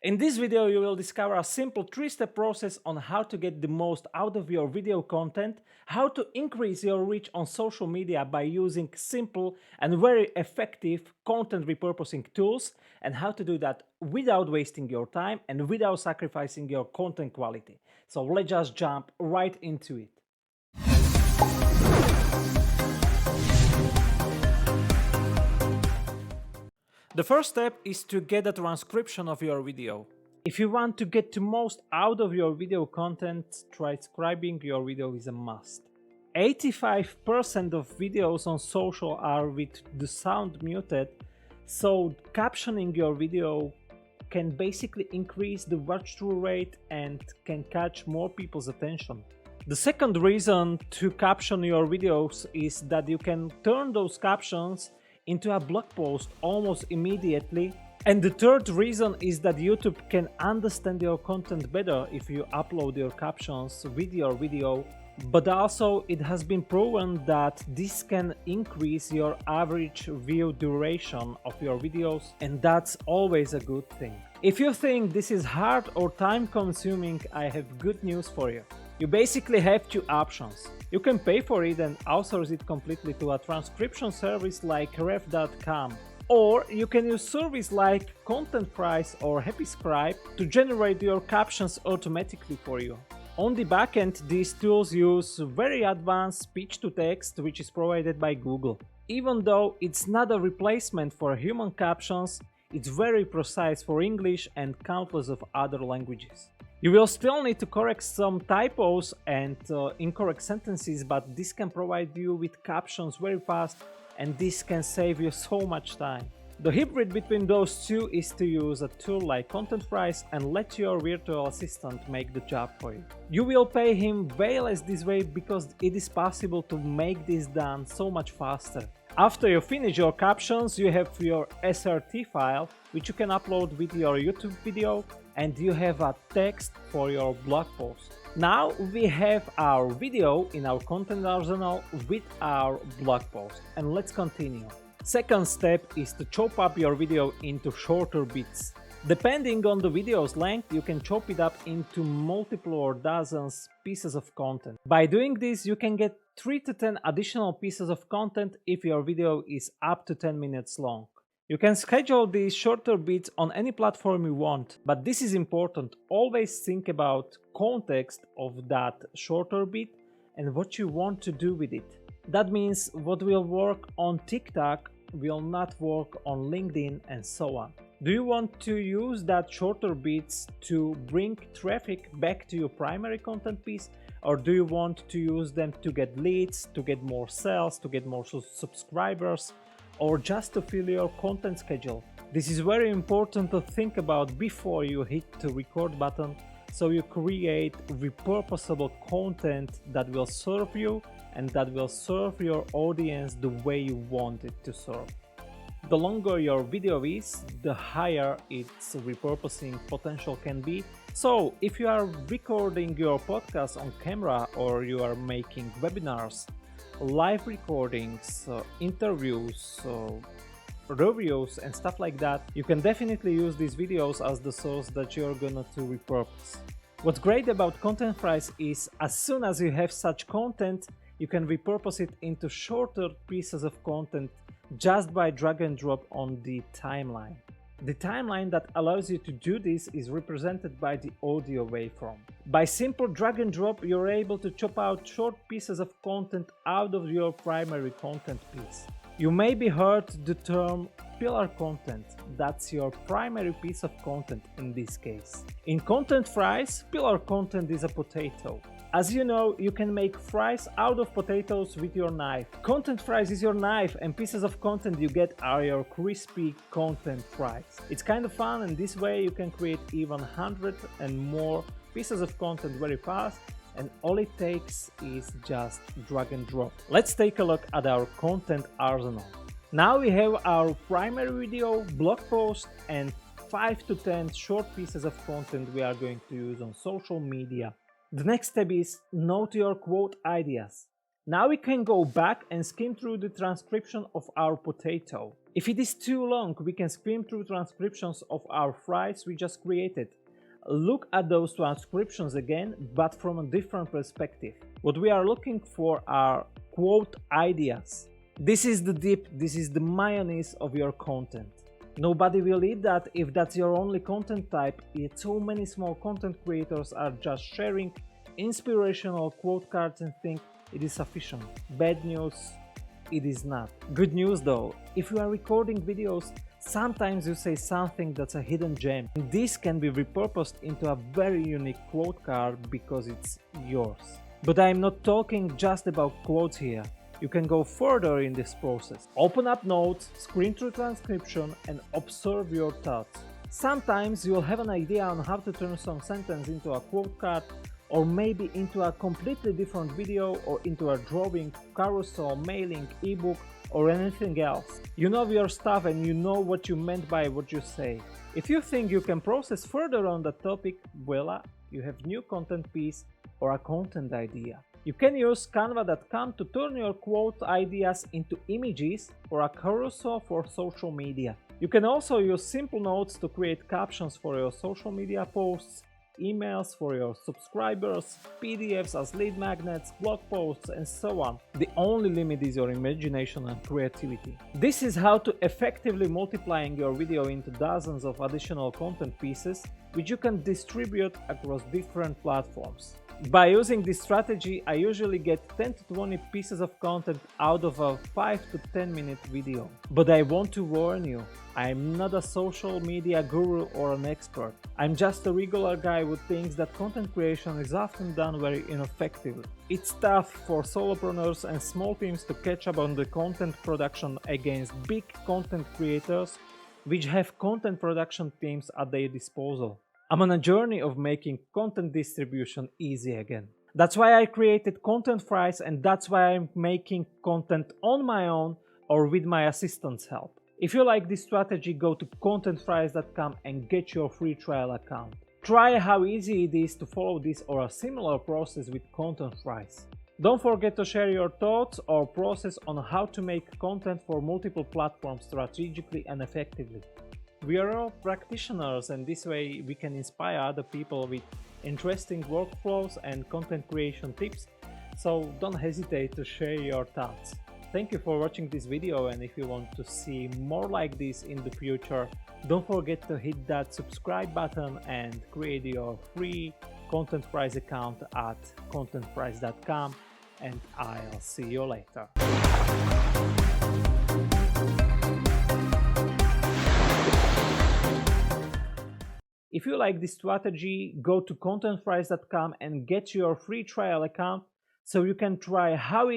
In this video, you will discover a simple 3-step process on how to get the most out of your video content, how to increase your reach on social media by using simple and very effective content repurposing tools, and how to do that without wasting your time and without sacrificing your content quality. So let's just jump right into it. The first step is to get a transcription of your video. If you want to get the most out of your video content, transcribing your video is a must. 85% of videos on social are with the sound muted, so captioning your video can basically increase the watch-through rate and can catch more people's attention. The second reason to caption your videos is that you can turn those captions into a blog post almost immediately. And the third reason is that YouTube can understand your content better if you upload your captions with your video, but also it has been proven that this can increase your average view duration of your videos, and that's always a good thing. If you think this is hard or time consuming, I have good news for you. You basically have two options. You can pay for it and outsource it completely to a transcription service like ref.com. Or you can use services like ContentFries or HappyScribe to generate your captions automatically for you. On the backend, these tools use very advanced speech-to-text, which is provided by Google. Even though it's not a replacement for human captions, it's very precise for English and countless of other languages. You will still need to correct some typos and incorrect sentences, but this can provide you with captions very fast, and this can save you so much time. The hybrid between those two is to use a tool like ContentFries and let your virtual assistant make the job for you. You will pay him way less this way because it is possible to make this done so much faster. After you finish your captions, you have your SRT file, which you can upload with your YouTube video, and you have a text for your blog post. Now we have our video in our content arsenal with our blog post, and let's continue. Second step is to chop up your video into shorter bits. Depending on the video's length, you can chop it up into multiple or dozens pieces of content. By doing this, you can get 3 to 10 additional pieces of content if your video is up to 10 minutes long. You can schedule these shorter bits on any platform you want, but this is important. Always think about context of that shorter bit and what you want to do with it. That means what will work on TikTok will not work on LinkedIn and so on. Do you want to use that shorter bits to bring traffic back to your primary content piece, or do you want to use them to get leads, to get more sales, to get more subscribers, or just to fill your content schedule? This is very important to think about before you hit the record button, so you create repurposable content that will serve you and that will serve your audience the way you want it to serve. The longer your video is, the higher its repurposing potential can be. So if you are recording your podcast on camera, or you are making webinars, live recordings, interviews, reviews and stuff like that, you can definitely use these videos as the source that you're gonna to repurpose. What's great about ContentFries is as soon as you have such content, you can repurpose it into shorter pieces of content just by drag and drop on the timeline. The timeline that allows you to do this is represented by the audio waveform. By simple drag and drop, you're able to chop out short pieces of content out of your primary content piece. You maybe heard the term pillar content. That's your primary piece of content in this case. In ContentFries, pillar content is a potato. As you know, you can make fries out of potatoes with your knife. ContentFries is your knife, and pieces of content you get are your crispy content fries. It's kind of fun, and this way you can create even 100 and more pieces of content very fast, and all it takes is just drag and drop. Let's take a look at our content arsenal. Now we have our primary video, blog post, and 5 to 10 short pieces of content we are going to use on social media. The next step is note your quote ideas. Now we can go back and skim through the transcription of our potato. If it is too long, we can skim through transcriptions of our fries we just created. Look at those transcriptions again, but from a different perspective. What we are looking for are quote ideas. This is the dip, this is the mayonnaise of your content. Nobody will eat that if that's your only content type, yet so many small content creators are just sharing inspirational quote cards and think it is sufficient. Bad news, it is not. Good news though, if you are recording videos, sometimes you say something that's a hidden gem. This can be repurposed into a very unique quote card because it's yours. But I'm not talking just about quotes here. You can go further in this process. Open up notes, screen through transcription and observe your thoughts. Sometimes you'll have an idea on how to turn some sentence into a quote card, or maybe into a completely different video, or into a drawing, carousel, mailing, ebook, or anything else. You know your stuff and you know what you meant by what you say. If you think you can process further on the topic, voila, you have new content piece or a content idea. You can use canva.com to turn your quote ideas into images or a carousel for social media. You can also use simple notes to create captions for your social media posts, emails for your subscribers, PDFs as lead magnets, blog posts, and so on. The only limit is your imagination and creativity. This is how to effectively multiplying your video into dozens of additional content pieces, which you can distribute across different platforms. By using this strategy, I usually get 10 to 20 pieces of content out of a 5 to 10 minute video. But I want to warn you, I'm not a social media guru or an expert. I'm just a regular guy who thinks that content creation is often done very ineffectively. It's tough for solopreneurs and small teams to catch up on the content production against big content creators which have content production teams at their disposal. I'm on a journey of making content distribution easy again. That's why I created ContentFries, and that's why I'm making content on my own or with my assistant's help. If you like this strategy, go to ContentFries.com and get your free trial account. Try how easy it is to follow this or a similar process with ContentFries. Don't forget to share your thoughts or process on how to make content for multiple platforms strategically and effectively. We are all practitioners, and this way we can inspire other people with interesting workflows and content creation tips, so don't hesitate to share your thoughts. Thank you for watching this video, and if you want to see more like this in the future, don't forget to hit that subscribe button and create your free ContentFries account at ContentFries.com, and I'll see you later. If you like this strategy, go to ContentFries.com and get your free trial account so you can try how